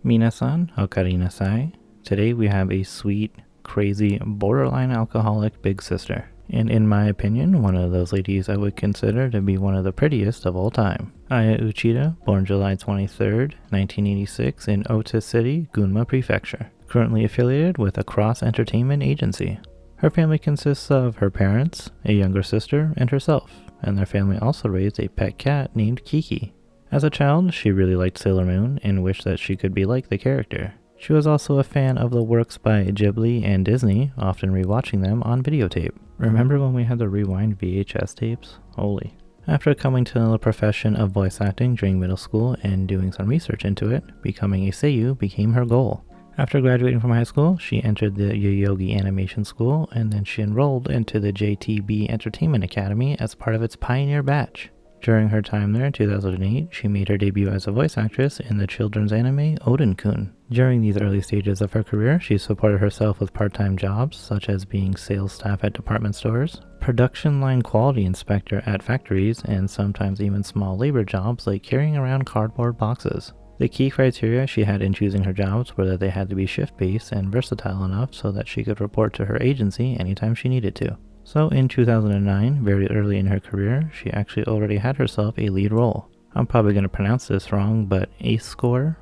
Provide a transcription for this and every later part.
Minasan, okarina nasai. Today we have a sweet, crazy, borderline alcoholic big sister. And in my opinion, one of those ladies I would consider to be one of the prettiest of all time. Aya Uchida, born July 23rd, 1986 in Ota City, Gunma Prefecture. Currently affiliated with a cross entertainment agency. Her family consists of her parents, a younger sister, and herself, and their family also raised a pet cat named Kiki. As a child, she really liked Sailor Moon and wished that she could be like the character. She was also a fan of the works by Ghibli and Disney, often rewatching them on videotape. Remember when we had to rewind VHS tapes? Holy. After coming to the profession of voice acting during middle school and doing some research into it, becoming a seiyuu became her goal. After graduating from high school, she entered the Yoyogi Animation School, and then she enrolled into the JTB Entertainment Academy as part of its pioneer batch. During her time there in 2008, she made her debut as a voice actress in the children's anime Odin-kun. During these early stages of her career, she supported herself with part-time jobs, such as being sales staff at department stores, production line quality inspector at factories, and sometimes even small labor jobs like carrying around cardboard boxes. The key criteria she had in choosing her jobs were that they had to be shift-based and versatile enough so that she could report to her agency anytime she needed to. So in 2009, very early in her career, she actually already had herself a lead role. I'm probably going to pronounce this wrong, but Asor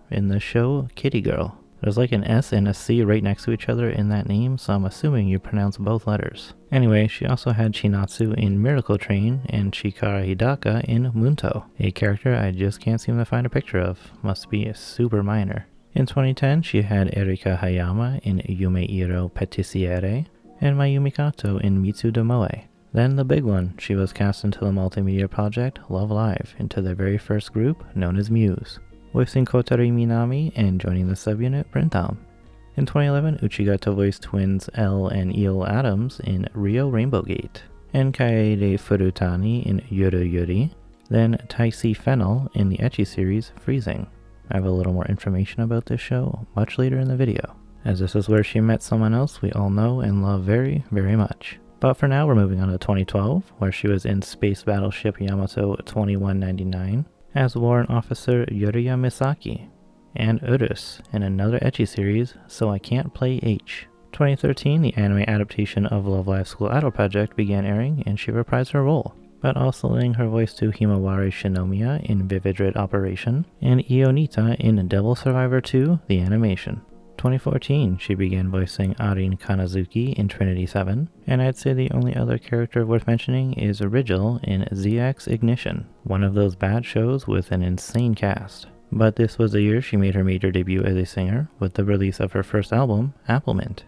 in the show Kitty Girl. There's like an S and a C right next to each other in that name, so I'm assuming you pronounce both letters. Anyway, she also had Chinatsu in Miracle Train and Chikara Hidaka in Munto, a character I just can't seem to find a picture of. Must be super minor. In 2010, she had Erika Hayama in Yumeiro Petiziere, and Mayumi Kato in Mitsu de Moe. Then the big one, she was cast into the multimedia project Love Live, into their very first group known as Muse, voicing Kotari Minami and joining the subunit Brintam. In 2011, Uchida voiced twins Elle and Eel Adams in Rio Rainbow Gate, and Kaede Furutani in Yuru Yuri, then Taisi Fennel in the ecchi series Freezing. I have a little more information about this show much later in the video, as this is where she met someone else we all know and love very, very much. But for now, we're moving on to 2012, where she was in Space Battleship Yamato 2199 as Warrant Officer Yuriya Misaki, and Urus in another ecchi series, So I Can't Play H. 2013, the anime adaptation of Love Live School Idol Project began airing, and she reprised her role, but also lending her voice to Himawari Shinomiya in Vivid Red Operation, and Ionita in Devil Survivor 2, the animation. 2014, she began voicing Arin Kanazuki in Trinity 7, and I'd say the only other character worth mentioning is Rigel in ZX Ignition, one of those bad shows with an insane cast. But this was the year she made her major debut as a singer with the release of her first album, Applement.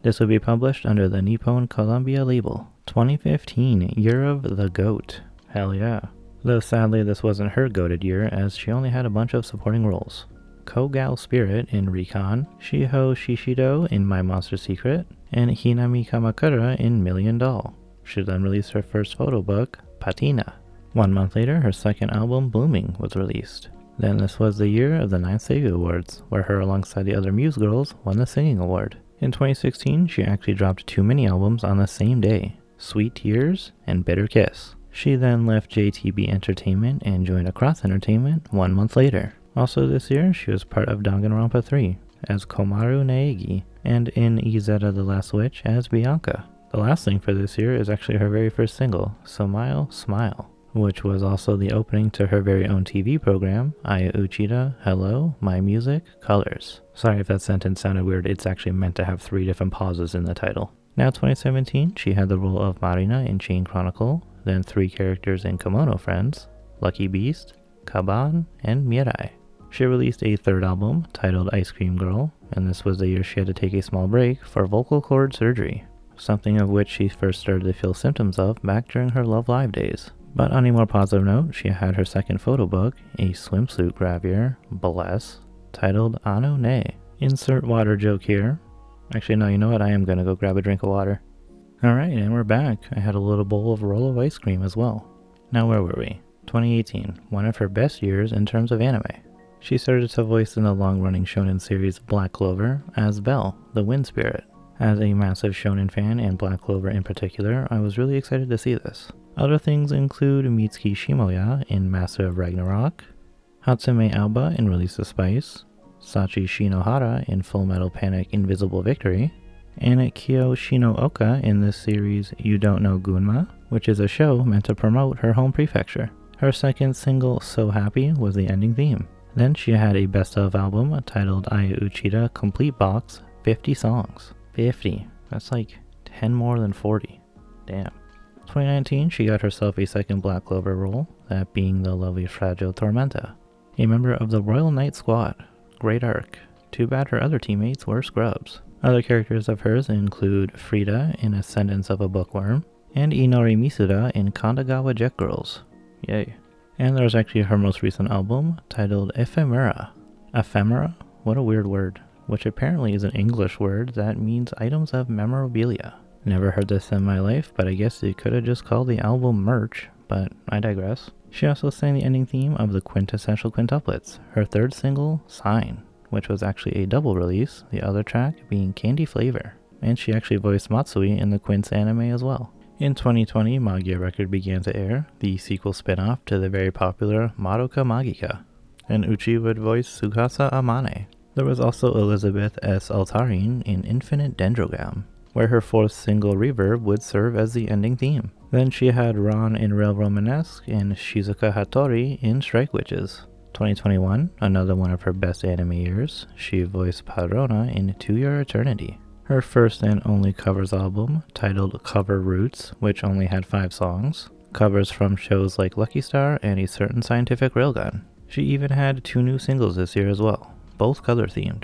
This would be published under the Nippon Columbia label. 2015, Year of the Goat. Hell yeah. Though sadly this wasn't her goated year, as she only had a bunch of supporting roles. Kogal Spirit in Recon, Shiho Shishido in My Monster Secret, and Hinami Kamakura in Million Doll. She then released her first photo book, Patina. 1 month later, her second album, Blooming, was released. Then this was the year of the 9th Seiyu Awards, where her alongside the other Muse girls won the singing award. In 2016, she actually dropped 2 mini-albums on the same day, Sweet Tears and Bitter Kiss. She then left JTB Entertainment and joined Across Entertainment 1 month later. Also this year, she was part of Danganronpa 3 as Komaru Naegi, and in Izetta the Last Witch as Bianca. The last thing for this year is actually her very first single, Smile, Smile, which was also the opening to her very own TV program, Aya Uchida, Hello, My Music, Colors. Sorry if that sentence sounded weird, it's actually meant to have 3 different pauses in the title. Now 2017, she had the role of Marina in Chain Chronicle, then 3 characters in Kimono Friends, Lucky Beast, Kaban, and Mirai. She released a 3rd album titled Ice Cream Girl, and this was the year she had to take a small break for vocal cord surgery, something of which she first started to feel symptoms of back during her Love Live days. But on a more positive note, she had her second photo book, a swimsuit gravure, Bless, titled Ano Ne. Insert water joke here. Actually, no, you know what? I am going to go grab a drink of water. Alright, and we're back. I had a little bowl of roll of ice cream as well. Now where were we? 2018, one of her best years in terms of anime. She started to voice in the long-running shonen series Black Clover as Belle, the Wind Spirit. As a massive shonen fan, and Black Clover in particular, I was really excited to see this. Other things include Mitsuki Shimoya in Master of Ragnarok, Hatsume Alba in Release the Spice, Sachi Shinohara in Full Metal Panic Invisible Victory, and Kyo Shinooka in this series You Don't Know Gunma, which is a show meant to promote her home prefecture. Her second single, So Happy, was the ending theme. Then she had a best of album titled Aya Uchida Complete Box, 50 songs. 50. That's like 10 more than 40. Damn. 2019, she got herself a second Black Clover role, that being the lovely Fragile Tormenta, a member of the Royal Knight Squad. Great arc. Too bad her other teammates were scrubs. Other characters of hers include Frida in Ascendance of a Bookworm, and Inori Misuda in Kandagawa Jet Girls. Yay. And there's actually her most recent album titled Ephemera. Ephemera? What a weird word. Which apparently is an English word that means items of memorabilia. Never heard this in my life, but I guess you could have just called the album merch, but I digress. She also sang the ending theme of the Quintessential Quintuplets, her third single, Sign, which was actually a double release, the other track being Candy Flavor. And she actually voiced Matsui in the Quince anime as well. In 2020, Magia Record began to air, the sequel spin-off to the very popular Madoka Magica, and Uchi would voice Tsukasa Amane. There was also Elizabeth S. Altarin in Infinite Dendrogam, where her fourth single Reverb would serve as the ending theme. Then she had Ron in Real Romanesque and Shizuka Hattori in Strike Witches. 2021, another one of her best anime years, she voiced Padrona in To Your Eternity. Her first and only covers album, titled Cover Roots, which only had 5 songs, covers from shows like Lucky Star and A Certain Scientific Railgun. She even had 2 new singles this year as well, both color themed.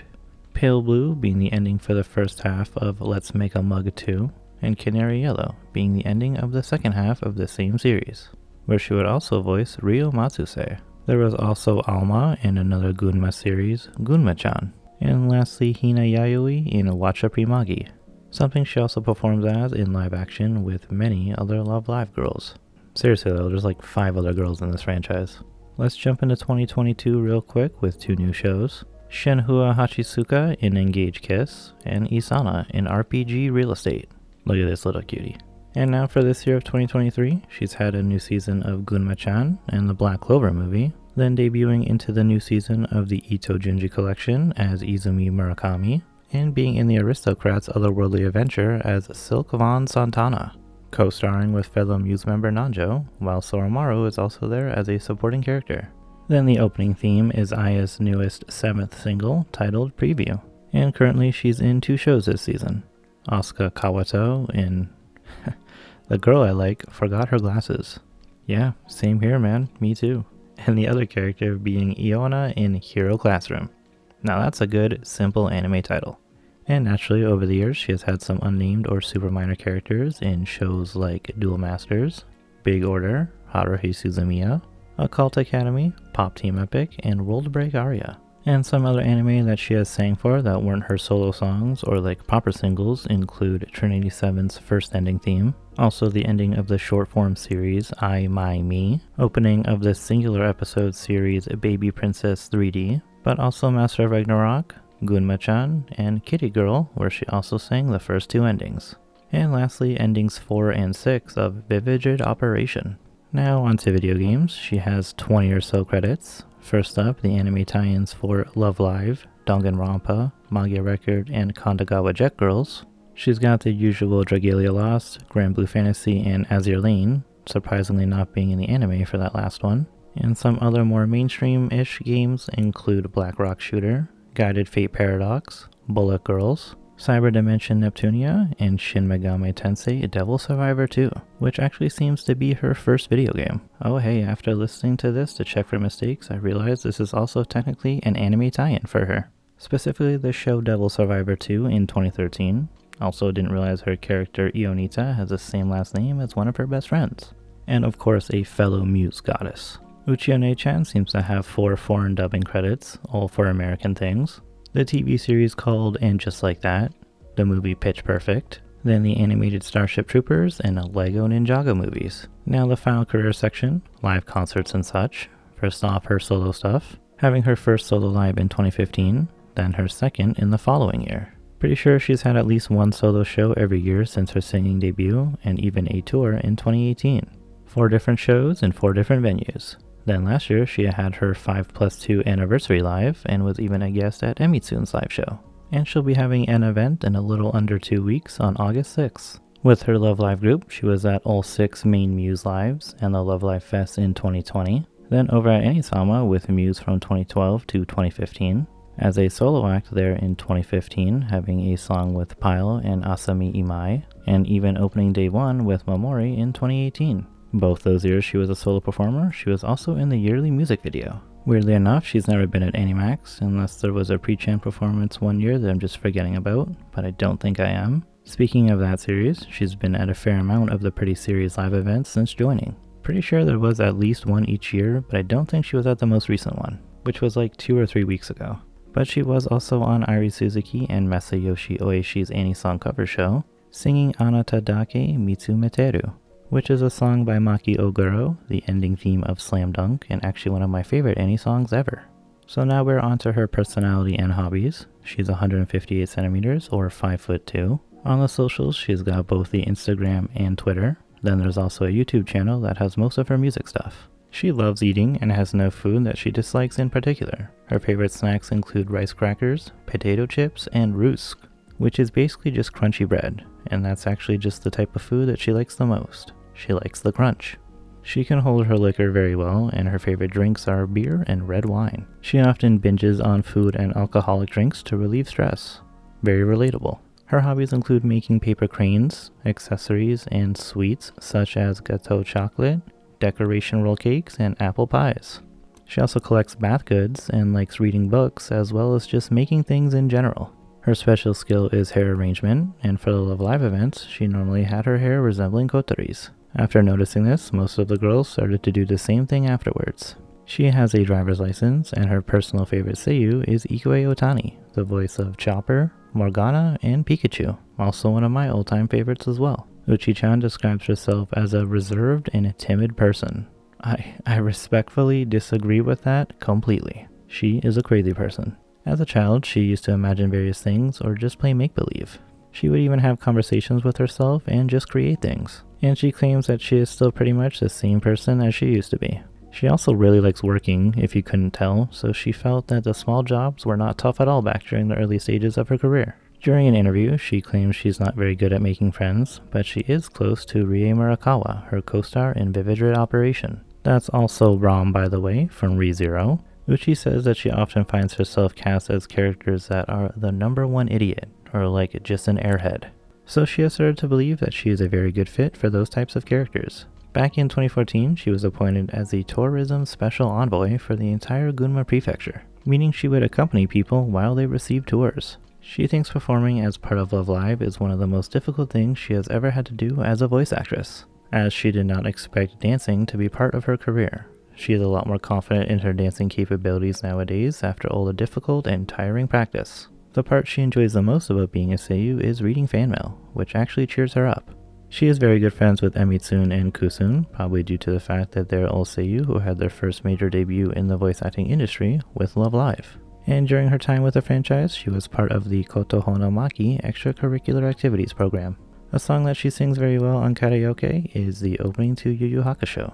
Pale Blue being the ending for the first half of Let's Make a Mug 2, and Canary Yellow being the ending of the second half of the same series, where she would also voice Ryo Matsuse. There was also Alma in another Gunma series, Gunma-chan, and lastly Hina Yayoi in Watcha Primagi, something she also performs as in live action with many other Love Live girls. Seriously though, there's like 5 other girls in this franchise. Let's jump into 2022 real quick with 2 new shows. Shenhua Hachisuka in Engage Kiss, and Isana in RPG Real Estate. Look at this little cutie. And now for this year of 2023, she's had a new season of Gunma-chan and the Black Clover movie, then debuting into the new season of the Ito Junji collection as Izumi Murakami, and being in the Aristocrats Otherworldly Adventure as Silk Von Santana, co-starring with fellow Muse member Nanjo, while Soromaru is also there as a supporting character. Then the opening theme is Aya's newest 7th single, titled Preview, and currently she's in 2 shows this season. Asuka Kawato in The Girl I Like Forgot Her Glasses. Yeah, same here man, me too. And the other character being Iona in Hero Classroom. Now that's a good, simple anime title. And naturally, over the years, she has had some unnamed or super minor characters in shows like Duel Masters, Big Order, Haruhi Suzumiya, Occult Academy, Pop Team Epic, and World Break Aria. And some other anime that she has sang for that weren't her solo songs or like proper singles include Trinity 7's first ending theme, also the ending of the short form series I, My, Me, opening of the singular episode series Baby Princess 3D, but also Master of Ragnarok, Gunma-chan, and Kitty Girl, where she also sang the first 2 endings. And lastly, endings 4 and 6 of Vivid Operation. Now onto video games. She has 20 or so credits. First up, the anime tie-ins for Love Live, Danganronpa, Magia Record, and Kandagawa Jet Girls. She's got the usual Dragalia Lost, Grand Blue Fantasy, and Azure Lane, surprisingly not being in the anime for that last one. And some other more mainstream-ish games include Black Rock Shooter, Guided Fate Paradox, Bullet Girls, Cyber Dimension Neptunia, and Shin Megami Tensei Devil Survivor 2, which actually seems to be her first video game. Oh hey, after listening to this to check for mistakes, I realized this is also technically an anime tie-in for her. Specifically the show Devil Survivor 2 in 2013. Also didn't realize her character Ionita has the same last name as one of her best friends. And of course a fellow Muse goddess. Uchione-chan seems to have 4 foreign dubbing credits, all for American things. The TV series called And Just Like That, the movie Pitch Perfect, then the animated Starship Troopers, and Lego Ninjago movies. Now the final career section, live concerts and such. First off, her solo stuff, having her first solo live in 2015, then her second in the following year. Pretty sure she's had at least 1 solo show every year since her singing debut, and even a tour in 2018. 4 different shows in 4 different venues. Then last year, she had her 5+2 anniversary live and was even a guest at Emitsune's live show. And she'll be having an event in a little under 2 weeks on August 6th. With her Love Live group, she was at all 6 main Muse lives and the Love Live Fest in 2020. Then over at Anisama with Muse from 2012 to 2015. As a solo act there in 2015, having a song with Pyle and Asami Imai, and even opening day 1 with Momori in 2018. Both those years she was a solo performer. She was also in the yearly music video. Weirdly enough, she's never been at Animax, unless there was a pre-chan performance one year that I'm just forgetting about, but I don't think I am. Speaking of that series, she's been at a fair amount of the Pretty Series live events since joining. Pretty sure there was at least one each year, but I don't think she was at the most recent one, which was like 2 or 3 weeks ago. But she was also on Airi Suzuki and Masayoshi Oishi's Ani-song cover show, singing Anata Dake Mitsu Meteru, which is a song by Maki Oguro, the ending theme of Slam Dunk, and actually one of my favorite Ani songs ever. So now we're on to her personality and hobbies. She's 158 centimeters or 5'2". On the socials, she's got both the Instagram and Twitter. Then there's also a YouTube channel that has most of her music stuff. She loves eating and has no food that she dislikes in particular. Her favorite snacks include rice crackers, potato chips, and rusk, which is basically just crunchy bread, and that's actually just the type of food that she likes the most. She likes the crunch. She can hold her liquor very well, and her favorite drinks are beer and red wine. She often binges on food and alcoholic drinks to relieve stress. Very relatable. Her hobbies include making paper cranes, accessories, and sweets such as gâteau chocolate, decoration roll cakes, and apple pies. She also collects bath goods and likes reading books as well as just making things in general. Her special skill is hair arrangement, and for the Love Live events, she normally had her hair resembling Kotori's. After noticing this, most of the girls started to do the same thing afterwards. She has a driver's license, and her personal favorite seiyuu is Ikue Otani, the voice of Chopper, Morgana, and Pikachu, also one of my all-time favorites as well. Uchi-chan describes herself as a reserved and a timid person. I respectfully disagree with that completely. She is a crazy person. As a child, she used to imagine various things or just play make-believe. She would even have conversations with herself and just create things. And she claims that she is still pretty much the same person as she used to be. She also really likes working, if you couldn't tell, so she felt that the small jobs were not tough at all back during the early stages of her career. During an interview, she claims she's not very good at making friends, but she is close to Rie Murakawa, her co-star in Vivid Red Operation. That's also Rom, by the way, from ReZero. Uchi says that she often finds herself cast as characters that are the number one idiot, or like just an airhead. So she has started to believe that she is a very good fit for those types of characters. Back in 2014, she was appointed as the tourism special envoy for the entire Gunma prefecture, meaning she would accompany people while they received tours. She thinks performing as part of Love Live is one of the most difficult things she has ever had to do as a voice actress, as she did not expect dancing to be part of her career. She is a lot more confident in her dancing capabilities nowadays after all the difficult and tiring practice. The part she enjoys the most about being a seiyuu is reading fan mail, which actually cheers her up. She is very good friends with Emitsune and Kusun, probably due to the fact that they're all seiyuu who had their first major debut in the voice acting industry with Love Live. And during her time with the franchise, she was part of the Koto Honomaki extracurricular activities program. A song that she sings very well on karaoke is the opening to Yu Yu Hakusho,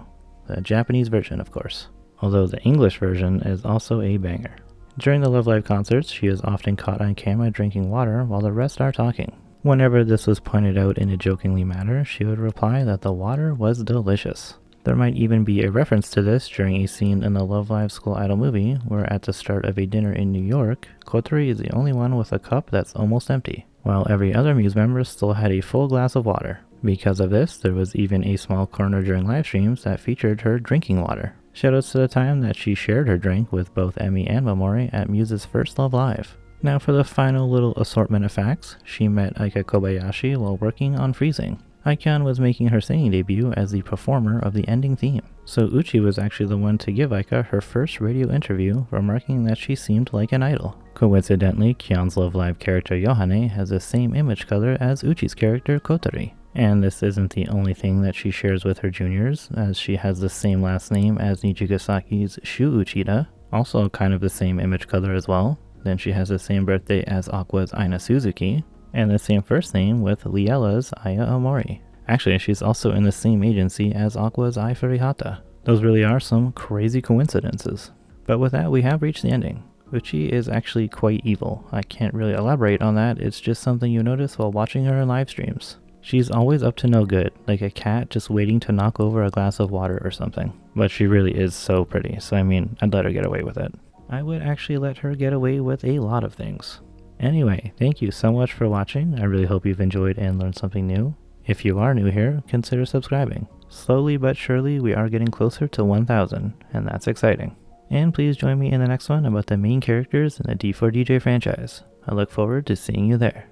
the Japanese version of course, although the English version is also a banger. During the Love Live concerts, she is often caught on camera drinking water while the rest are talking. Whenever this was pointed out in a jokingly manner, she would reply that the water was delicious. There might even be a reference to this during a scene in the Love Live School Idol movie, where at the start of a dinner in New York, Kotori is the only one with a cup that's almost empty, while every other Muse member still had a full glass of water. Because of this, there was even a small corner during live streams that featured her drinking water. Shoutouts to the time that she shared her drink with both Emi and Momori at Muse's first Love Live. Now for the final little assortment of facts, she met Aika Kobayashi while working on Freezing. Aika was making her singing debut as the performer of the ending theme, so Uchi was actually the one to give Aika her first radio interview, remarking that she seemed like an idol. Coincidentally, Kion's Love Live character Yohane has the same image color as Uchi's character Kotori. And this isn't the only thing that she shares with her juniors, as she has the same last name as Nijigasaki's Shu Uchida, also kind of the same image color as well. Then she has the same birthday as Aqua's Aina Suzuki, and the same first name with Liella's Aya Omori. Actually, she's also in the same agency as Aqua's Ai Furihata. Those really are some crazy coincidences. But with that, we have reached the ending. Uchi is actually quite evil. I can't really elaborate on that, it's just something you notice while watching her in live streams. She's always up to no good, like a cat just waiting to knock over a glass of water or something. But she really is so pretty, so I mean, I'd let her get away with it. I would actually let her get away with a lot of things. Anyway, thank you so much for watching. I really hope you've enjoyed and learned something new. If you are new here, consider subscribing. Slowly but surely, we are getting closer to 1,000, and that's exciting. And please join me in the next one about the main characters in the D4DJ franchise. I look forward to seeing you there.